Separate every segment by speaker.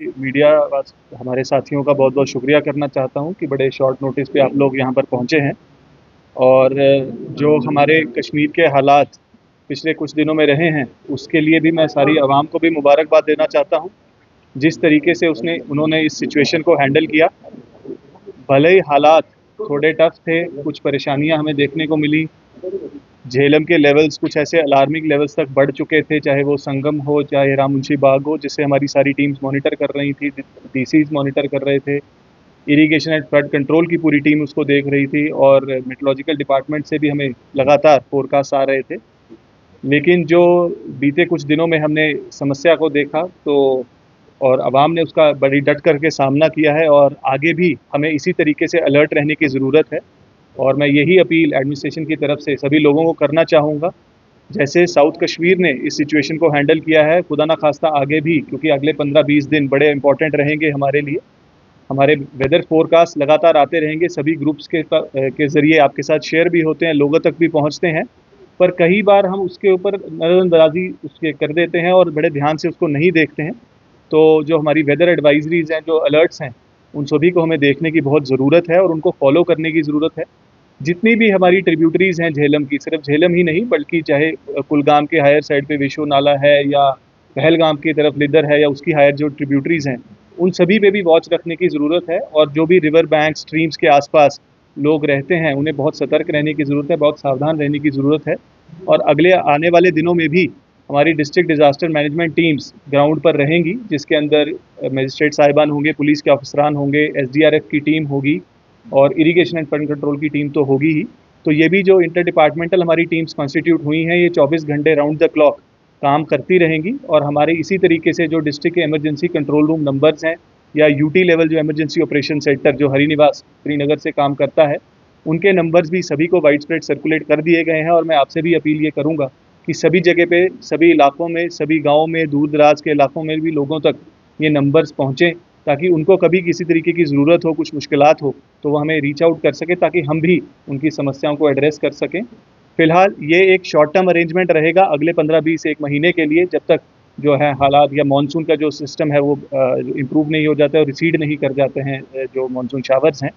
Speaker 1: Media हमारे साथियों का बहुत बहुत शुक्रिया करना चाहता हूं कि बड़े शॉर्ट नोटिस पे आप लोग यहां पर पहुंचे हैं। और जो हमारे कश्मीर के हालात पिछले कुछ दिनों में रहे हैं, उसके लिए भी मैं सारी आवाम को भी मुबारकबाद देना चाहता हूं। जिस तरीके से उसने उन्होंने इस सिचुएशन को हैंडल किया, भले ही हालात थोड़े टफ थे, कुछ परेशानियां हमें देखने को मिली। झेलम के लेवल्स कुछ ऐसे अलार्मिंग लेवल्स तक बढ़ चुके थे, चाहे वो संगम हो, चाहे राममुंशी बाग हो, जिसे हमारी सारी टीम्स मॉनिटर कर रही थी, डीसीज मॉनिटर कर रहे थे, इरिगेशन एंड फ्लड कंट्रोल की पूरी टीम उसको देख रही थी, और मेट्रोलॉजिकल डिपार्टमेंट से भी हमें लगातार फोरकास्ट आ रहे थे। लेकिन जो बीते कुछ दिनों में हमने समस्या को देखा, तो और आवाम ने उसका बड़ी डट करके सामना किया है, और आगे भी हमें इसी तरीके से अलर्ट रहने की ज़रूरत है। और मैं यही अपील एडमिनिस्ट्रेशन की तरफ से सभी लोगों को करना चाहूँगा, जैसे साउथ कश्मीर ने इस सिचुएशन को हैंडल किया है, खुदा ना खास्ता आगे भी, क्योंकि अगले 15-20 दिन बड़े इंपॉर्टेंट रहेंगे हमारे लिए। हमारे वेदर फोरकास्ट लगातार आते रहेंगे, सभी ग्रुप्स के ज़रिए आपके साथ शेयर भी होते हैं, लोगों तक भी पहुंचते हैं। पर कई बार हम उसके ऊपर नज़रअंदाजी उसके कर देते हैं और बड़े ध्यान से उसको नहीं देखते हैं। तो जो हमारी वेदर एडवाइजरीज हैं, जो अलर्ट्स हैं, उन सभी को हमें देखने की बहुत ज़रूरत है और उनको फॉलो करने की ज़रूरत है। जितनी भी हमारी ट्रिब्यूटरीज हैं झेलम की, सिर्फ झेलम ही नहीं बल्कि चाहे कुलगाम के हायर साइड पे विशु नाला है, या पहलगाम की तरफ लिदर है, या उसकी हायर जो ट्रिब्यूटरीज हैं, उन सभी पे भी वॉच रखने की ज़रूरत है। और जो भी रिवर बैंक स्ट्रीम्स के आसपास लोग रहते हैं, उन्हें बहुत सतर्क रहने की ज़रूरत है, बहुत सावधान रहने की ज़रूरत है। और अगले आने वाले दिनों में भी हमारी district disaster management teams ground पर रहेंगी, जिसके अंदर मजिस्ट्रेट साहिबान होंगे, पुलिस के अफसरान होंगे, एसडीआरएफ की टीम होगी, और इरिगेशन एंड फ्लड कंट्रोल की टीम तो होगी ही। तो ये भी जो इंटर डिपार्टमेंटल हमारी टीम्स कॉन्स्टिट्यूट हुई हैं, ये 24 घंटे राउंड द क्लॉक काम करती रहेंगी। और हमारे इसी तरीके से जो डिस्ट्रिक्ट के इमरजेंसी कंट्रोल रूम नंबर्स हैं, या यूटी लेवल जो इमरजेंसी ऑपरेशन सेंटर जो हरिनिवास श्रीनगर से काम करता है, उनके नंबर्स भी सभी को वाइड स्प्रेड सर्कुलेट कर दिए गए हैं। और मैं आपसे भी अपील ये करूँगा कि सभी जगह पे, सभी इलाकों में, सभी गाँव में, दूर दराज के इलाकों में भी लोगों तक ये नंबर्स पहुँचें, ताकि उनको कभी किसी तरीके की ज़रूरत हो, कुछ मुश्किलात हो, तो वो हमें रीच आउट कर सके, ताकि हम भी उनकी समस्याओं को एड्रेस कर सकें। फिलहाल ये एक शॉर्ट टर्म अरेंजमेंट रहेगा अगले 15-20 एक महीने के लिए, जब तक जो है हालात या मानसून का जो सिस्टम है वो इम्प्रूव नहीं हो जाता है और रिसीड नहीं कर जाते हैं जो मानसून शावर्स हैं।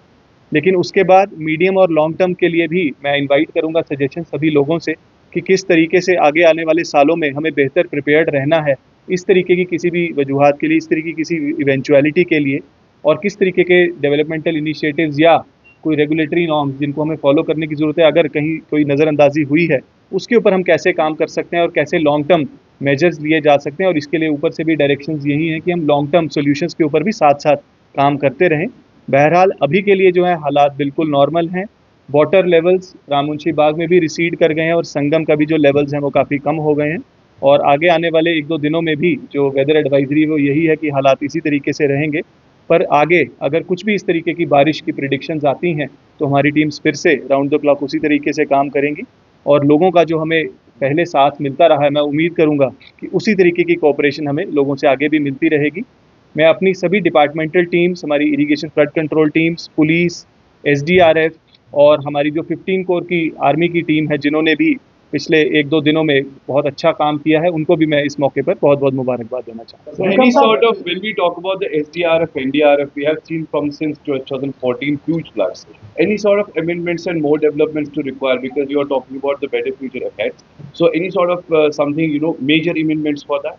Speaker 1: लेकिन उसके बाद मीडियम और लॉन्ग टर्म के लिए भी मैं इनवाइट करूंगा सजेशन सभी लोगों से, कि किस तरीके से आगे आने वाले सालों में हमें बेहतर प्रिपेयर्ड रहना है इस तरीके की किसी भी वजूहात के लिए, इस तरीके की किसी इवेंचुअलिटी के लिए। और किस तरीके के डेवलपमेंटल इनिशिएटिव्स या कोई रेगुलेटरी नॉर्म्स जिनको हमें फॉलो करने की ज़रूरत है, अगर कहीं कोई नज़रअंदाजी हुई है, उसके ऊपर हम कैसे काम कर सकते हैं और कैसे लॉन्ग टर्म मेजर्स लिए जा सकते हैं। और इसके लिए ऊपर से भी डायरेक्शंस यही हैं कि हम लॉन्ग टर्म सॉल्यूशंस के ऊपर भी साथ साथ काम करते रहें। बहरहाल अभी के लिए जो है हालात बिल्कुल नॉर्मल हैं। वाटर लेवल्स राममुंशी बाग में भी रिसीड कर गए हैं, और संगम का भी जो लेवल्स हैं वो काफ़ी कम हो गए हैं। और आगे आने वाले 1-2 दिनों में भी जो वेदर एडवाइजरी है वो यही है कि हालात इसी तरीके से रहेंगे। पर आगे अगर कुछ भी इस तरीके की बारिश की प्रिडिक्शंस आती हैं, तो हमारी टीम्स फिर से राउंड द क्लॉक उसी तरीके से काम करेंगी। और लोगों का जो हमें पहले साथ मिलता रहा है, मैं उम्मीद करूंगा कि उसी तरीके की कोऑपरेशन हमें लोगों से आगे भी मिलती रहेगी। मैं अपनी सभी डिपार्टमेंटल टीम्स, हमारी irrigation flood control teams, police, SDRF, और हमारी जो 15 कोर की आर्मी की टीम है, जिन्होंने भी पिछले 1-2 दिनों में बहुत अच्छा काम किया है, उनको भी मैं इस मौके पर बहुत-बहुत मुबारकबाद देना चाहता हूँ।
Speaker 2: So any sort of, when we talk about the SDRF, NDRF, we have seen from since 2014 huge floods. Any sort of amendments and more developments to require, because you are talking about the better future ahead. So any sort of something, major amendments for that?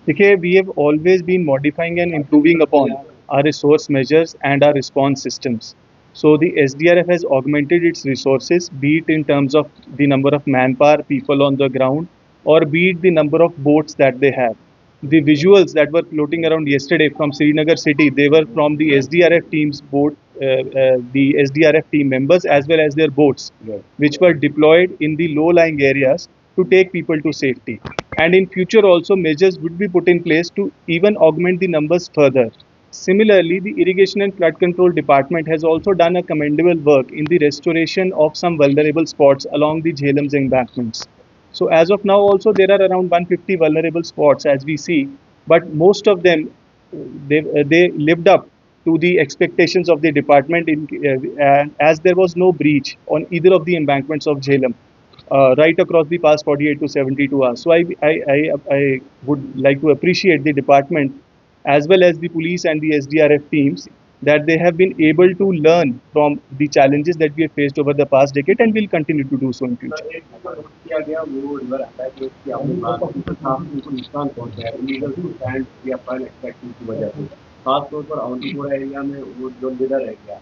Speaker 1: देखिए, we have always been modifying and improving upon our resource measures and our response systems. So the SDRF has augmented its resources, be it in terms of the number of manpower, people on the ground, or be it the number of boats that they have. The visuals that were floating around yesterday from Srinagar city, they were from the SDRF team's boat, the SDRF team members as well as their boats, which were deployed in the low-lying areas to take people to safety. And in future also measures would be put in place to even augment the numbers further. Similarly, the Irrigation and Flood Control Department has also done a commendable work in the restoration of some vulnerable spots along the Jhelam's embankments. So as of now also there are around 150 vulnerable spots as we see, but most of them they lived up to the expectations of the department, and as there was no breach on either of the embankments of Jhelum right across the past 48 to 72 hours. So I would like to appreciate the department as well as the police and the SDRF teams, that they have been able to learn from the challenges that we have faced over the past decade and will continue to do so in future.
Speaker 3: किया गया वो river आता है कि उसकी अपनी बात काफी नुकसान पहुंचा है इलीगल स्टैंड या फन एक्सपेक्टिंग की वजह से, खासतौर पर अवंतीपुरा एरिया में वो जो लिडर रह गया,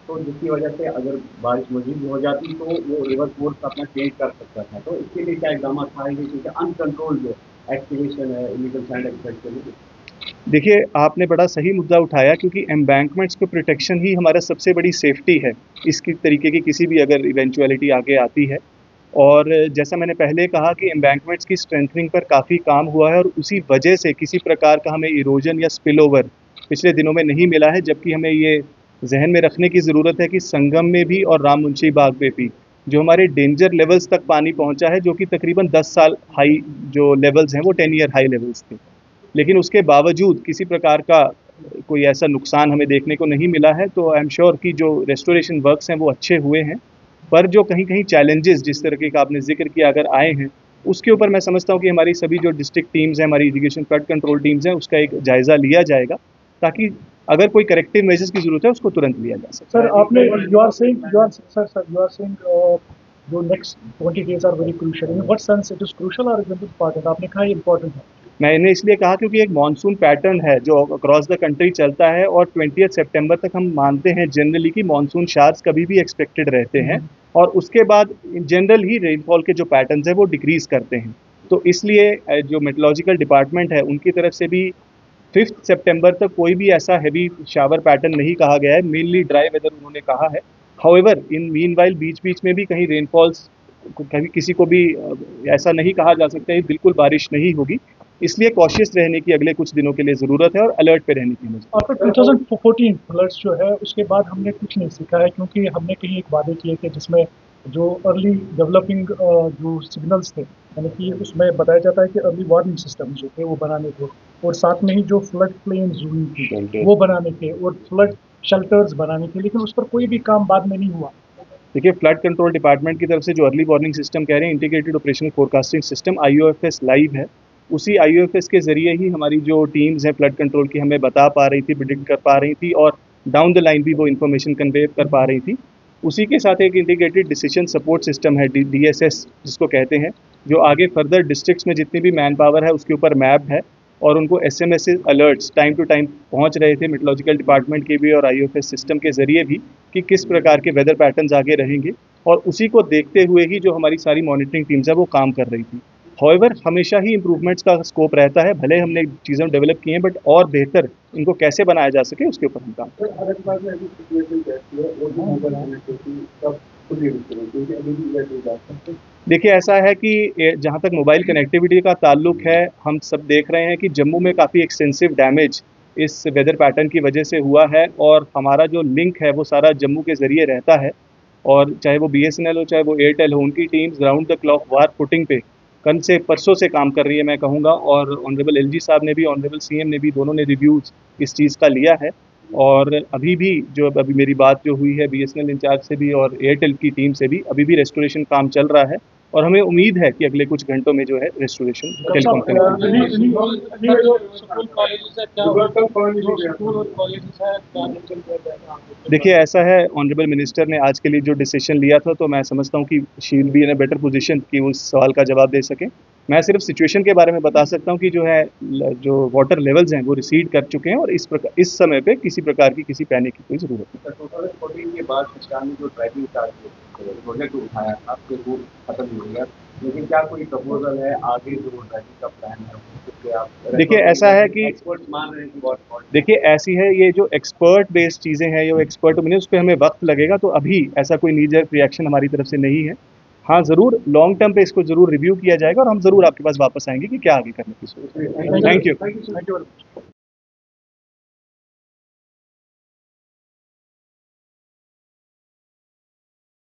Speaker 3: तो जिसकी वजह से अगर बारिश मजीद हो जाती तो वो रिवर कोर्स अपना चेंज कर सकता था। तो इसके लिए क्या इकदाम उठाएंगे, क्योंकि अनकंट्रोल जो एक्टिवेशन है इलीगल सैंड एक्सपेक्टिंग।
Speaker 1: देखिए, आपने बड़ा सही मुद्दा उठाया, क्योंकि एम्बैंकमेंट्स को प्रोटेक्शन ही हमारा सबसे बड़ी सेफ्टी है इसकी तरीके की किसी भी अगर इवेंचुअलिटी आगे आती है। और जैसा मैंने पहले कहा कि एम्बैंकमेंट्स की स्ट्रेंथनिंग पर काफ़ी काम हुआ है और उसी वजह से किसी प्रकार का हमें इरोजन या स्पिल ओवर पिछले दिनों में नहीं मिला है। जबकि हमें ये जहन में रखने की ज़रूरत है कि संगम में भी और राम मुंशी बाग में भी जो हमारे डेंजर लेवल्स तक पानी पहुंचा है, जो कि तकरीबन 10 साल हाई जो लेवल्स हैं वो 10 ईयर हाई लेवल्स थे, लेकिन उसके बावजूद किसी प्रकार का कोई ऐसा नुकसान हमें देखने को नहीं मिला है। तो आई एम श्योर कि जो रेस्टोरेशन वर्क्स हैं वो अच्छे हुए हैं, पर जो कहीं कहीं चैलेंजेस जिस तरह का आपने जिक्र किया अगर आए हैं, उसके ऊपर मैं समझता हूँ कि हमारी सभी जो डिस्ट्रिक्ट टीम्स हैं, हमारी इरिगेशन फ्लड कंट्रोल टीम्स हैं, उसका एक जायज़ा लिया जाएगा ताकि अगर कोई करेक्टिव मेजर्स की जरूरत है उसको तुरंत लिया जा सके।
Speaker 4: सर आपने यू आर सेइंग जो next 20 days are very crucial, in what sense it is crucial और इज इट इंपॉर्टेंट? आपने कहा इंपॉर्टेंट है।
Speaker 1: मैंने इसलिए कहा क्योंकि एक मानसून पैटर्न है जो अक्रॉस द कंट्री चलता है और 20 सितंबर तक हम मानते हैं जनरली कि मानसून शार्स कभी भी एक्सपेक्टेड रहते हैं और उसके बाद जनरल ही रेनफॉल के जो पैटर्न्स है वो डिक्रीज करते हैं। तो इसलिए जो मेट्रोलॉजिकल डिपार्टमेंट है उनकी तरफ से भी 5 सितंबर तक कोई भी ऐसा हैवी शावर पैटर्न नहीं कहा गया है, मेनली ड्राई वेदर उन्होंने कहा है। हाउएवर इन मीनवाइल बीच में भी कहीं रेनफॉल्स कभी किसी को भी ऐसा नहीं कहा जा सकता है बिल्कुल बारिश नहीं होगी, इसलिए कॉशियस रहने की अगले कुछ दिनों के लिए ज़रूरत है और अलर्ट पे रहने की जरूरत है।
Speaker 4: आफ्टर 2014 फ्लड्स जो है उसके बाद हमने कुछ नहीं सीखा है, क्योंकि हमने कहीं एक वादे किए थे जिसमें जो अर्ली डेवलपिंग जो सिग्नल्स थे, यानी कि उसमें बताया जाता है कि अर्ली वार्निंग सिस्टम जो थे वो बनाने थे, और साथ में ही जो फ्लड प्लेन जोन थी वो बनाने थे और फ्लड शेल्टर्स बनाने थे, लेकिन उस पर कोई भी काम बाद में नहीं हुआ।
Speaker 1: देखिए, फ्लड कंट्रोल डिपार्टमेंट की तरफ से जो अर्ली वार्निंग सिस्टम कह रहे हैं, integrated operational forecasting system IOFS live है। उसी IOFS के ज़रिए ही हमारी जो टीम्स हैं फ्लड कंट्रोल की हमें बता पा रही थी, प्रिडिक्ट कर पा रही थी और डाउन द लाइन भी वो इन्फॉर्मेशन कन्वे कर पा रही थी। उसी के साथ एक इंटीग्रेटेड डिसीजन सपोर्ट सिस्टम है DSS जिसको कहते हैं, जो आगे फर्दर डिस्ट्रिक्ट्स में जितनी भी मैन पावर है उसके ऊपर मैप है और उनको SMS alerts time to time पहुंच रहे थे मेट्रोलॉजिकल डिपार्टमेंट के भी और IOFS सिस्टम के ज़रिए भी कि किस प्रकार के वेदर पैटर्न्स आगे रहेंगे, और उसी को देखते हुए ही जो हमारी सारी मॉनिटरिंग टीम्स है वो काम कर रही थी। हाउएवर हमेशा ही इम्प्रूवमेंट्स का स्कोप रहता है, भले हमने चीज़ें डेवलप की हैं बट और बेहतर इनको कैसे बनाया जा सके उसके ऊपर हम काम करें। देखिए, ऐसा है कि जहाँ तक मोबाइल कनेक्टिविटी का ताल्लुक है, हम सब देख रहे हैं कि जम्मू में काफ़ी एक्सटेंसिव डैमेज इस वेदर पैटर्न की वजह से हुआ है और हमारा जो लिंक है वो सारा जम्मू के ज़रिए रहता है, और चाहे वो BSNL हो चाहे वो एयरटेल हो, उनकी teams round the clock war footing पे कल से परसों से काम कर रही है मैं कहूँगा। और ऑनरेबल LG साहब ने भी, ऑनरेबल CM ने भी, दोनों ने रिव्यूज़ इस चीज़ का लिया है। और अभी भी जो अभी मेरी बात जो हुई है BSNL इंचार्ज से भी और एयरटेल की टीम से भी, अभी भी रेस्टोरेशन काम चल रहा है और हमें उम्मीद है कि अगले कुछ घंटों में जो है रेस्टोरेशन टेलीकॉम देखिए, ऐसा है, ऑनरेबल मिनिस्टर ने आज के लिए जो डिसीजन लिया था तो मैं समझता हूँ कि she will be in a better position कि उस सवाल का जवाब दे सकें। मैं सिर्फ सिचुएशन के बारे में बता सकता हूँ कि जो है जो वाटर लेवल्स हैं वो रिसीड कर चुके हैं और इस समय पे किसी प्रकार की किसी पैनिक की कोई ज़रूरत नहीं।
Speaker 3: 2014 के बाद सरकार ने जो ड्राइविंग प्रोजेक्ट उठाया था तो वो खत्म हो गया, लेकिन क्या कोई प्रपोजल है आगे जो ड्राइविंग का प्लान है?
Speaker 1: देखिए, ऐसा है कि
Speaker 3: एक्सपर्ट्स मान रहे हैं कि बहुत
Speaker 1: देखिए ऐसी है, ये जो एक्सपर्ट बेस्ड चीज़ें हैं, ये एक्सपर्ट बने उस पर हमें वक्त लगेगा, तो अभी ऐसा कोई नीजर रिएक्शन हमारी तरफ से नहीं है। हाँ, ज़रूर लॉन्ग टर्म पे इसको ज़रूर रिव्यू किया जाएगा और हम ज़रूर आपके पास वापस आएंगे कि क्या आगे करने की सोच। Thank you.